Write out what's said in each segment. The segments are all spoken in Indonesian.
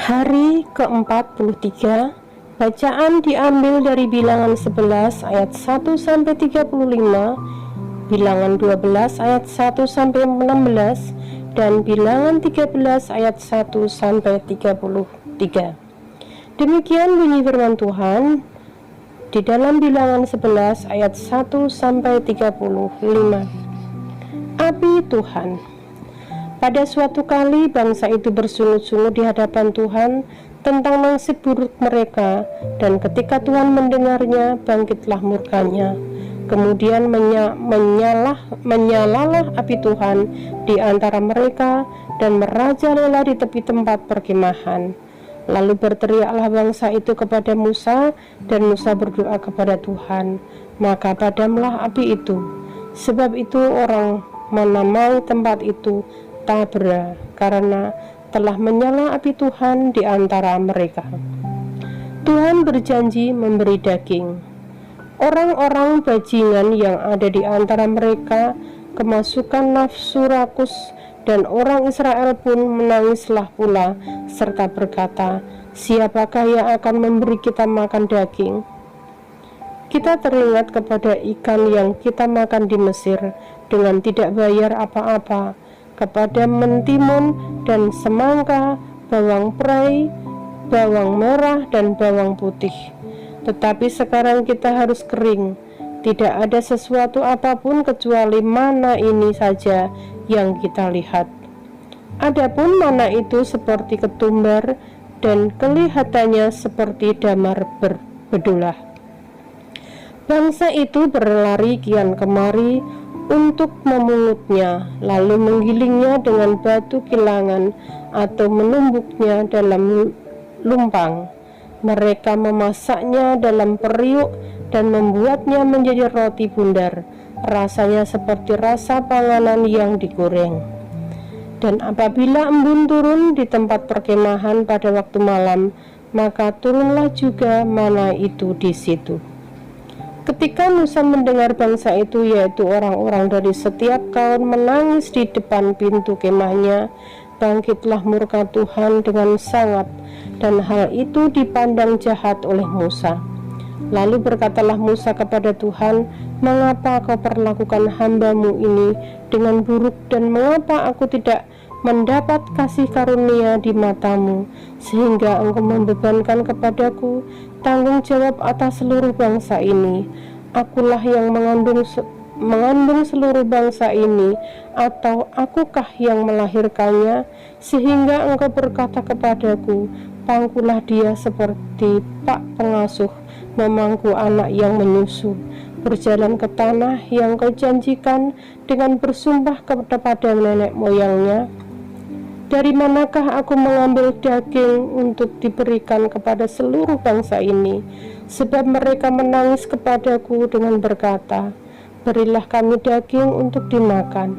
Hari ke-43, bacaan diambil dari Bilangan 11 ayat 1 sampai 35, Bilangan 12 ayat 1 sampai 16, dan Bilangan 13 ayat 1 sampai 33. Demikian bunyi firman Tuhan di dalam Bilangan 11 ayat 1 sampai 35. Api Tuhan. Pada suatu kali bangsa itu bersungut-sungut di hadapan Tuhan tentang nasib buruk mereka, dan ketika Tuhan mendengarnya, bangkitlah murkanya. Kemudian menyalalah api Tuhan di antara mereka dan merajalela di tepi tempat perkemahan. Lalu berteriaklah bangsa itu kepada Musa, dan Musa berdoa kepada Tuhan, maka padamlah api itu. Sebab itu orang menamai tempat itu Tabera, karena telah menyala api Tuhan di antara mereka. Tuhan berjanji memberi daging. Orang-orang bajingan yang ada di antara mereka kemasukan nafsu rakus, dan orang Israel pun menangislah pula serta berkata, "Siapakah yang akan memberi kita makan daging?" Kita teringat kepada ikan yang kita makan di Mesir dengan tidak bayar apa-apa, kepada mentimun dan semangka, bawang perai, bawang merah, dan bawang putih. Tetapi sekarang kita harus kering. Tidak ada sesuatu apapun kecuali mana ini saja yang kita lihat. Adapun mana itu seperti ketumbar, dan kelihatannya seperti damar berbedolah. Bangsa itu berlari kian kemari untuk memungutnya, lalu menggilingnya dengan batu kilangan atau menumbuknya dalam lumpang. Mereka memasaknya dalam periuk dan membuatnya menjadi roti bundar, rasanya seperti rasa panganan yang digoreng. Dan apabila embun turun di tempat perkemahan pada waktu malam, maka turunlah juga mana itu di situ. Ketika Musa mendengar bangsa itu, yaitu orang-orang dari setiap kaum, menangis di depan pintu kemahnya, bangkitlah murka Tuhan dengan sangat, dan hal itu dipandang jahat oleh Musa. Lalu berkatalah Musa kepada Tuhan, "Mengapa kau perlakukan hamba-Mu ini dengan buruk, dan mengapa aku tidak mendapat kasih karunia di mata-Mu, sehingga Engkau membebankan kepadaku tanggung jawab atas seluruh bangsa ini? Akulah yang mengandung seluruh bangsa ini, atau akukah yang melahirkannya? Sehingga Engkau berkata kepadaku, pangkulah dia seperti pak pengasuh memangku anak yang menyusu. Berjalan ke tanah yang Kau janjikan dengan bersumpah kepada nenek moyangnya. Dari manakah aku mengambil daging untuk diberikan kepada seluruh bangsa ini? Sebab mereka menangis kepadaku dengan berkata, berilah kami daging untuk dimakan.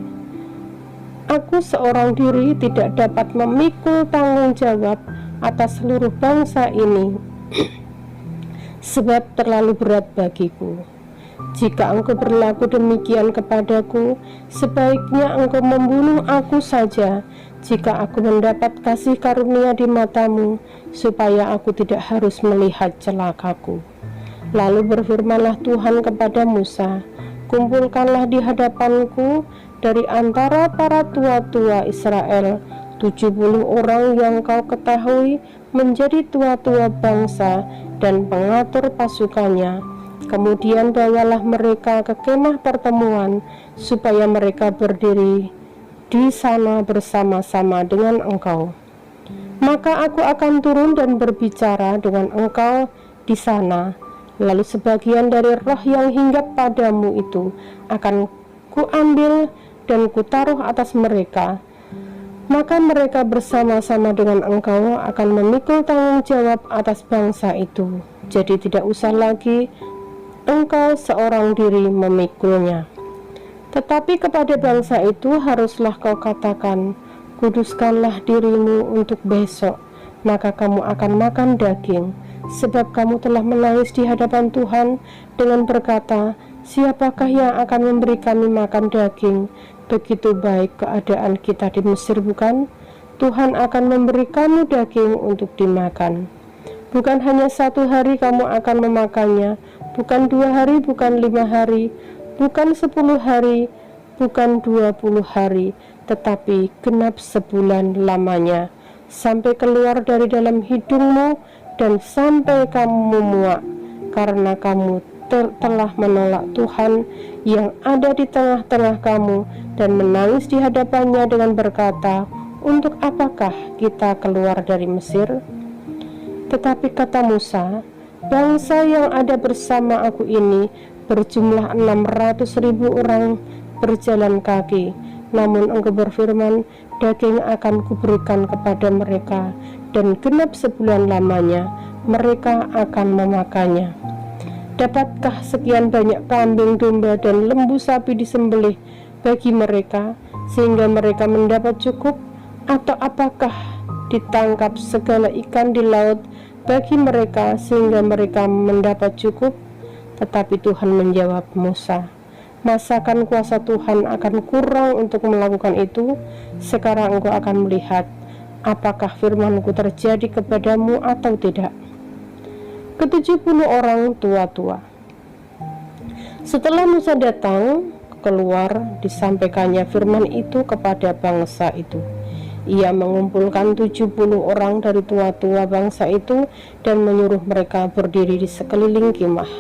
Aku seorang diri tidak dapat memikul tanggung jawab atas seluruh bangsa ini, sebab terlalu berat bagiku. Jika Engkau berlaku demikian kepadaku, sebaiknya Engkau membunuh aku saja, jika aku mendapat kasih karunia di mata-Mu, supaya aku tidak harus melihat celakaku. Lalu berfirmanlah Tuhan kepada Musa, kumpulkanlah di hadapanku dari antara para tua-tua Israel 70 orang yang kau ketahui menjadi tua-tua bangsa dan pengatur pasukannya. Kemudian bawalah mereka ke kemah pertemuan, supaya mereka berdiri di sana bersama-sama dengan engkau. Maka aku akan turun dan berbicara dengan engkau di sana. Lalu sebagian dari roh yang hinggap padamu itu akan kuambil dan kutaruh atas mereka. Maka mereka bersama-sama dengan engkau akan memikul tanggung jawab atas bangsa itu. Jadi tidak usah lagi engkau seorang diri memikulnya. Tetapi kepada bangsa itu haruslah kau katakan, kuduskanlah dirimu untuk besok, maka kamu akan makan daging, sebab kamu telah menangis di hadapan Tuhan dengan berkata, siapakah yang akan memberi kami makan daging? Begitu baik keadaan kita di Mesir, bukan? Tuhan akan memberi kamu daging untuk dimakan. Bukan hanya 1 hari kamu akan memakannya, bukan 2 hari, bukan 5 hari, bukan 10 hari, bukan 20 hari, tetapi genap sebulan lamanya, sampai keluar dari dalam hidungmu dan sampai kamu memuak, karena kamu telah menolak Tuhan yang ada di tengah-tengah kamu dan menangis di hadapannya dengan berkata, untuk apakah kita keluar dari Mesir? Tetapi kata Musa, bangsa yang ada bersama aku ini berjumlah 600.000 orang berjalan kaki. Namun engkau berfirman, daging akan kuberikan kepada mereka, dan genap sebulan lamanya mereka akan memakannya. Dapatkah sekian banyak kambing, domba, dan lembu sapi disembelih bagi mereka, sehingga mereka mendapat cukup? Atau apakah ditangkap segala ikan di laut bagi mereka, sehingga mereka mendapat cukup? Tetapi Tuhan menjawab Musa, masakan kuasa Tuhan akan kurang untuk melakukan itu? Sekarang engkau akan melihat apakah firman-Ku terjadi kepadamu atau tidak. Ke-70 orang tua-tua. Setelah Musa datang keluar, disampaikannya firman itu kepada bangsa itu. Ia mengumpulkan 70 orang dari tua-tua bangsa itu dan menyuruh mereka berdiri di sekeliling kemah.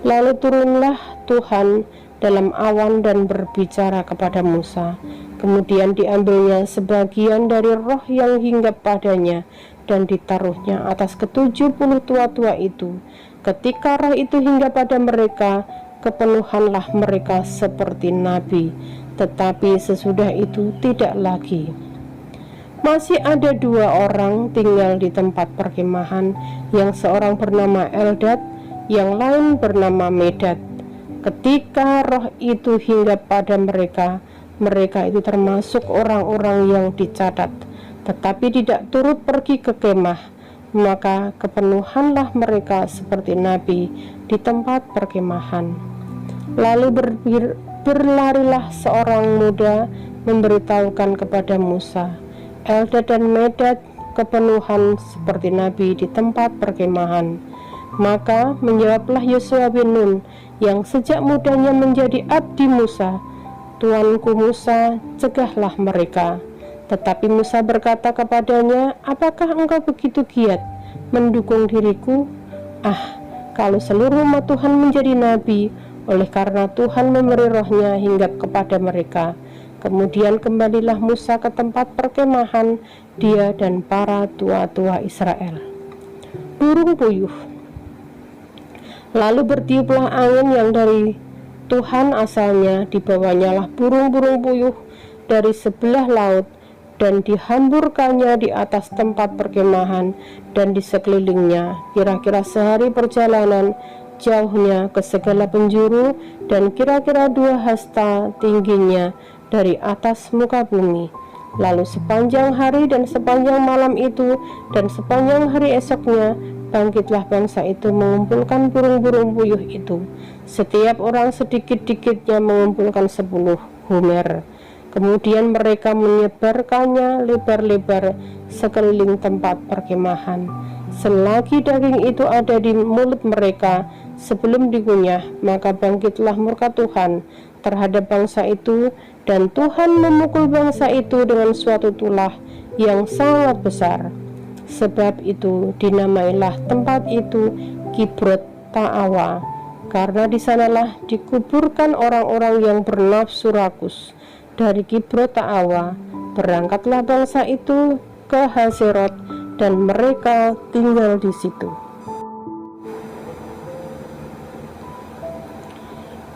Lalu turunlah Tuhan dalam awan dan berbicara kepada Musa. Kemudian diambilnya sebagian dari roh yang hinggap padanya dan ditaruhnya atas ke-70 tua-tua itu. Ketika roh itu hinggap pada mereka, kepenuhanlah mereka seperti nabi, tetapi sesudah itu tidak lagi. Masih ada 2 orang tinggal di tempat perkemahan, yang seorang bernama Eldad, yang lain bernama Medad. Ketika roh itu hinggap pada mereka, mereka itu termasuk orang-orang yang dicatat, tetapi tidak turut pergi ke kemah, maka kepenuhanlah mereka seperti nabi di tempat perkemahan. Lalu berlarilah seorang muda memberitahukan kepada Musa, Eldad dan Medad kepenuhan seperti nabi di tempat perkemahan. Maka menjawablah Yosua bin Nun, yang sejak mudanya menjadi abdi Musa, Tuanku Musa, cegahlah mereka. Tetapi Musa berkata kepadanya, apakah engkau begitu giat mendukung diriku? Kalau seluruh umat Tuhan menjadi nabi, oleh karena Tuhan memberi rohnya hinggap kepada mereka. Kemudian kembalilah Musa ke tempat perkemahan, dia dan para tua-tua Israel. Burung puyuh. Lalu bertiuplah angin yang dari Tuhan asalnya, dibawanyalah burung-burung puyuh dari sebelah laut, dan dihamburkannya di atas tempat perkemahan dan di sekelilingnya, kira-kira sehari perjalanan jauhnya ke segala penjuru, dan kira-kira 2 hasta tingginya dari atas muka bumi. Lalu sepanjang hari dan sepanjang malam itu dan sepanjang hari esoknya, bangkitlah bangsa itu mengumpulkan burung-burung puyuh itu. Setiap orang sedikit-dikitnya mengumpulkan 10 homer. Kemudian mereka menyebarkannya lebar-lebar sekeliling tempat perkemahan. Selagi daging itu ada di mulut mereka sebelum dikunyah, maka bangkitlah murka Tuhan terhadap bangsa itu, dan Tuhan memukul bangsa itu dengan suatu tulah yang sangat besar. Sebab itu dinamailah tempat itu Kibrot Ta'awa, karena di sanalah dikuburkan orang-orang yang bernafsu rakus. Dari Kibrot Ta'awa berangkatlah bangsa itu ke Haserot, dan mereka tinggal di situ.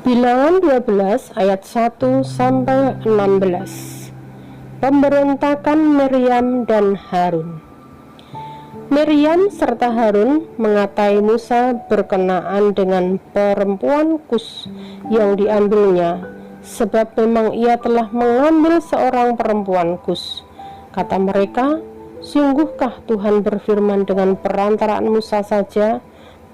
Bilangan 12 ayat 1 sampai 16. Pemberontakan Miriam dan Harun. Miriam serta Harun mengatai Musa berkenaan dengan perempuan Kus yang diambilnya, sebab memang ia telah mengambil seorang perempuan Kus. Kata mereka, sungguhkah Tuhan berfirman dengan perantaraan Musa saja?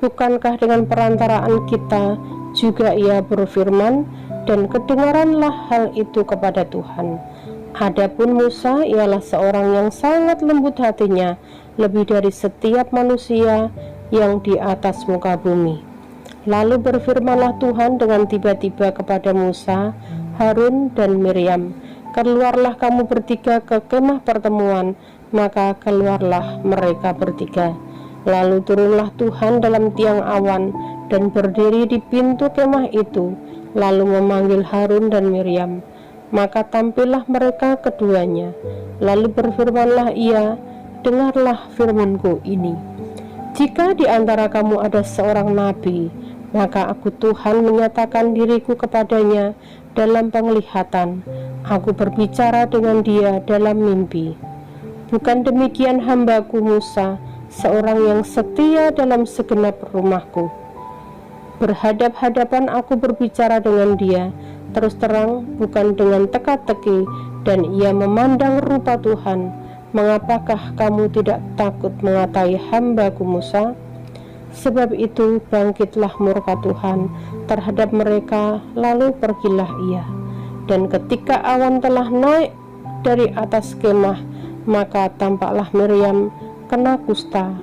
Bukankah dengan perantaraan kita juga ia berfirman? Dan kedengaranlah hal itu kepada Tuhan. Adapun Musa ialah seorang yang sangat lembut hatinya, lebih dari setiap manusia yang di atas muka bumi. Lalu berfirmanlah Tuhan dengan tiba-tiba kepada Musa, Harun, dan Miriam, "Keluarlah kamu bertiga ke kemah pertemuan." Maka keluarlah mereka bertiga. Lalu turunlah Tuhan dalam tiang awan dan berdiri di pintu kemah itu, lalu memanggil Harun dan Miriam. Maka tampillah mereka keduanya. Lalu berfirmanlah ia, "Dengarlah firman-Ku ini. Jika di antara kamu ada seorang nabi, maka aku Tuhan menyatakan diriku kepadanya dalam penglihatan. Aku berbicara dengan dia dalam mimpi. Bukan demikian hambaku Musa, seorang yang setia dalam segenap rumahku. Berhadap-hadapan aku berbicara dengan dia, terus terang, bukan dengan teka-teki, dan ia memandang rupa Tuhan. Mengapakah kamu tidak takut mengatai hambaku Musa?" Sebab itu bangkitlah murka Tuhan terhadap mereka, lalu pergilah ia. Dan ketika awan telah naik dari atas kemah, maka tampaklah Miriam kena kusta,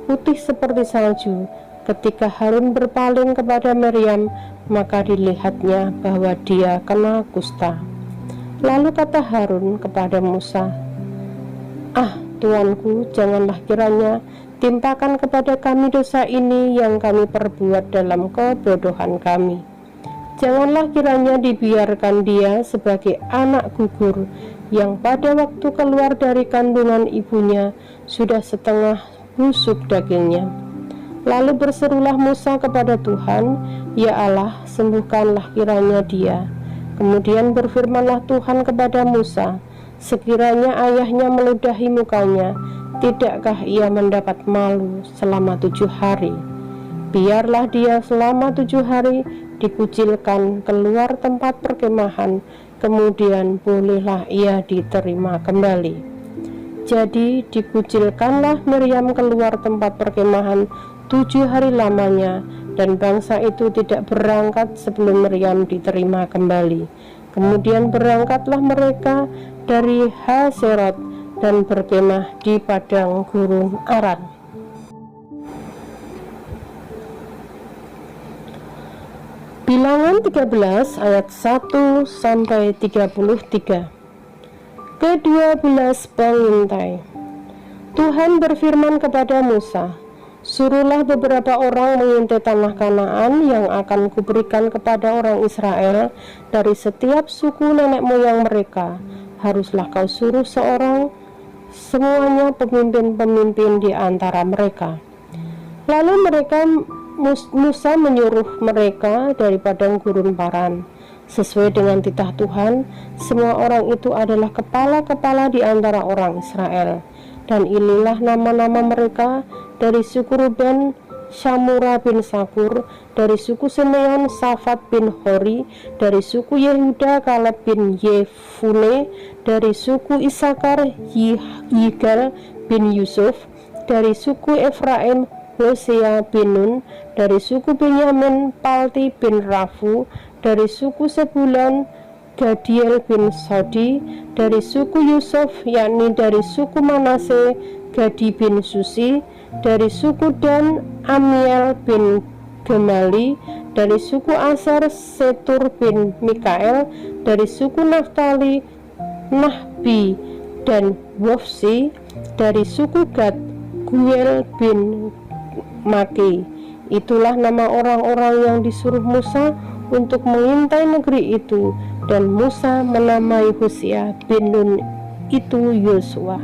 putih seperti salju. Ketika Harun berpaling kepada Miriam, maka dilihatnya bahwa dia kena kusta. Lalu kata Harun kepada Musa, "Ah, Tuanku, janganlah kiranya timpakan kepada kami dosa ini yang kami perbuat dalam kebodohan kami. Janganlah kiranya dibiarkan dia sebagai anak gugur yang pada waktu keluar dari kandungan ibunya sudah setengah busuk dagingnya." Lalu berserulah Musa kepada Tuhan, "Ya Allah, sembuhkanlah kiranya dia." Kemudian berfirmanlah Tuhan kepada Musa, "Sekiranya ayahnya meludahi mukanya, tidakkah ia mendapat malu selama 7 hari? Biarlah dia selama 7 hari dikucilkan keluar tempat perkemahan, kemudian bolehlah ia diterima kembali." Jadi dikucilkanlah Miriam keluar tempat perkemahan 7 hari lamanya, dan bangsa itu tidak berangkat sebelum Miriam diterima kembali. Kemudian berangkatlah mereka dari Haserot dan berkemah di padang gurun Aran. Bilangan 13 ayat 1 sampai 33. Ke-12 pengintai. Tuhan berfirman kepada Musa, "Suruhlah beberapa orang mengintai tanah Kanaan yang akan kuberikan kepada orang Israel dari setiap suku nenek moyang mereka. Haruslah kau suruh seorang, semuanya pemimpin-pemimpin di antara mereka." Lalu Musa menyuruh mereka dari padang gurun Paran. Sesuai dengan titah Tuhan, semua orang itu adalah kepala-kepala di antara orang Israel. Dan inilah nama-nama mereka: dari suku Ruben, Syamura bin Sakur; dari suku Simeon, Safat bin Hori; dari suku Yehuda, Kaleb bin Yefune; dari suku Isakar, Yigal bin Yusuf; dari suku Efraim, Hosea bin Nun; dari suku Benyamin, Palti bin Rafu; dari suku Sebulon, Gadiel bin Sodi; dari suku Yusuf, yakni dari suku Manase, Gadi bin Susi; dari suku Dan, Amiel bin Gemali; dari suku Aser, Setur bin Mikael; dari suku Naftali, Nahbi dan Wofsi; dari suku Gad, Guel bin Maki. Itulah nama orang-orang yang disuruh Musa untuk mengintai negeri itu, dan Musa menamai Hosea bin Nun itu Yosua.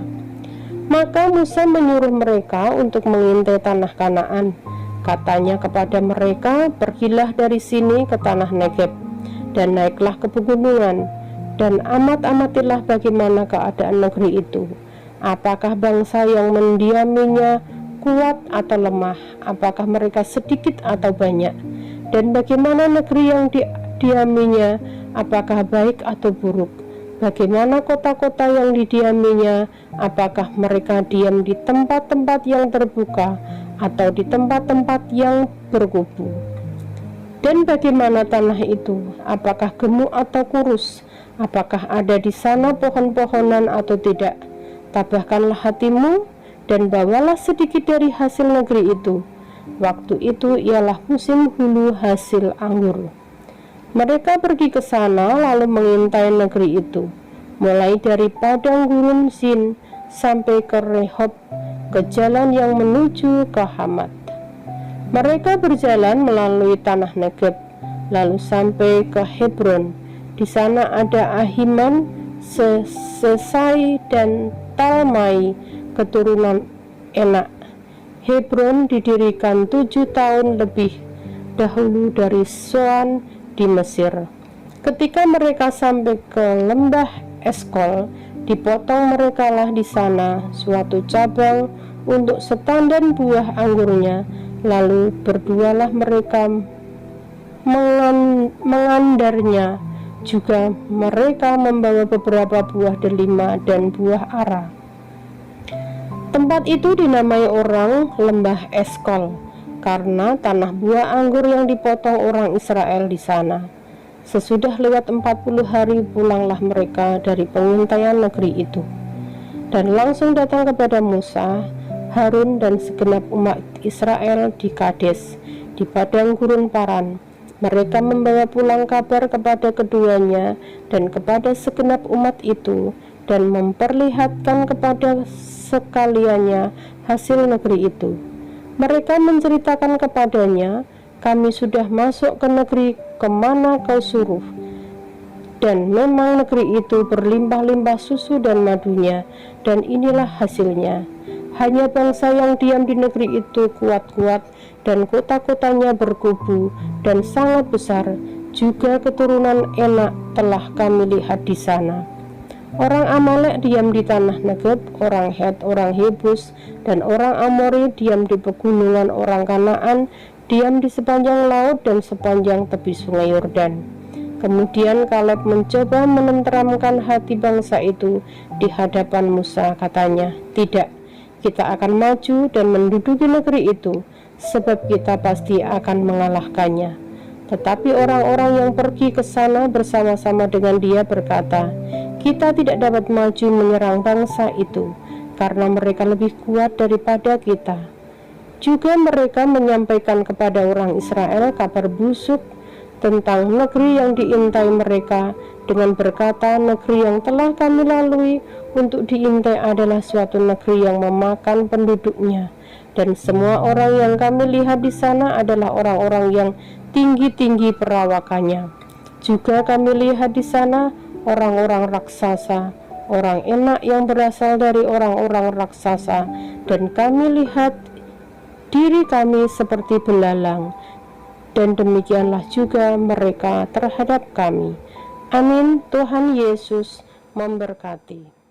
Maka Musa menyuruh mereka untuk mengintai tanah Kanaan. Katanya kepada mereka, "Pergilah dari sini ke tanah Negeb, dan naiklah ke pegunungan, dan amat-amatilah bagaimana keadaan negeri itu. Apakah bangsa yang mendiaminya kuat atau lemah? Apakah mereka sedikit atau banyak? Dan bagaimana negeri yang didiaminya, apakah baik atau buruk? Bagaimana kota-kota yang didiaminya, apakah mereka diam di tempat-tempat yang terbuka atau di tempat-tempat yang berkubu? Dan bagaimana tanah itu, apakah gemuk atau kurus? apakah ada di sana pohon-pohonan atau tidak. Tabahkanlah hatimu dan bawalah sedikit dari hasil negeri itu. Waktu itu ialah musim hulu hasil anggur. Mereka pergi ke sana lalu mengintai negeri itu, mulai dari padang gurun Zin sampai ke Rehob, ke jalan yang menuju ke Hamat. Mereka berjalan melalui tanah Negeb, lalu sampai ke Hebron. Di sana ada Ahiman, Sesai, dan Talmai, keturunan Enak. Hebron didirikan 7 tahun lebih dahulu dari Soan di Mesir. Ketika mereka sampai ke lembah Eskol, dipotong merekalah di sana suatu cabang untuk setandan buah anggurnya. Lalu berdualah mereka mengandarnya. Juga mereka membawa beberapa buah delima dan buah ara. Tempat itu dinamai orang lembah Eskol karena tanah buah anggur yang dipotong orang Israel di sana. Sesudah lewat 40 hari pulanglah mereka dari pengintaian negeri itu, dan langsung datang kepada Musa, Harun, dan segenap umat Israel di Kades, di padang gurun Paran. Mereka membawa pulang kabar kepada keduanya dan kepada segenap umat itu, dan memperlihatkan kepada sekaliannya hasil negeri itu. Mereka menceritakan kepadanya, kami sudah masuk ke negeri kemana kau suruh, dan memang negeri itu berlimpah-limpah susu dan madunya, dan inilah hasilnya. Hanya bangsa yang diam di negeri itu kuat-kuat, dan kota-kotanya berkubu dan sangat besar. Juga keturunan Enak telah kami lihat di sana. Orang Amalek diam di tanah Negeb, orang Het, orang Hebus, dan orang Amori diam di pegunungan, orang Kanaan diam di sepanjang laut dan sepanjang tepi sungai Yordan. Kemudian Kaleb mencoba menenteramkan hati bangsa itu di hadapan Musa, katanya, tidak, kita akan maju dan menduduki negeri itu, sebab kita pasti akan mengalahkannya. Tetapi orang-orang yang pergi ke sana bersama-sama dengan dia berkata, kita tidak dapat maju menyerang bangsa itu, karena mereka lebih kuat daripada kita. Juga mereka menyampaikan kepada orang Israel kabar busuk tentang negeri yang diintai mereka, dengan berkata, negeri yang telah kami lalui untuk diintai adalah suatu negeri yang memakan penduduknya, dan semua orang yang kami lihat di sana adalah orang-orang yang tinggi-tinggi perawakannya. Juga kami lihat di sana orang-orang raksasa, orang Enak yang berasal dari orang-orang raksasa, dan kami lihat diri kami seperti belalang, dan demikianlah juga mereka terhadap kami. Amin. Tuhan Yesus memberkati.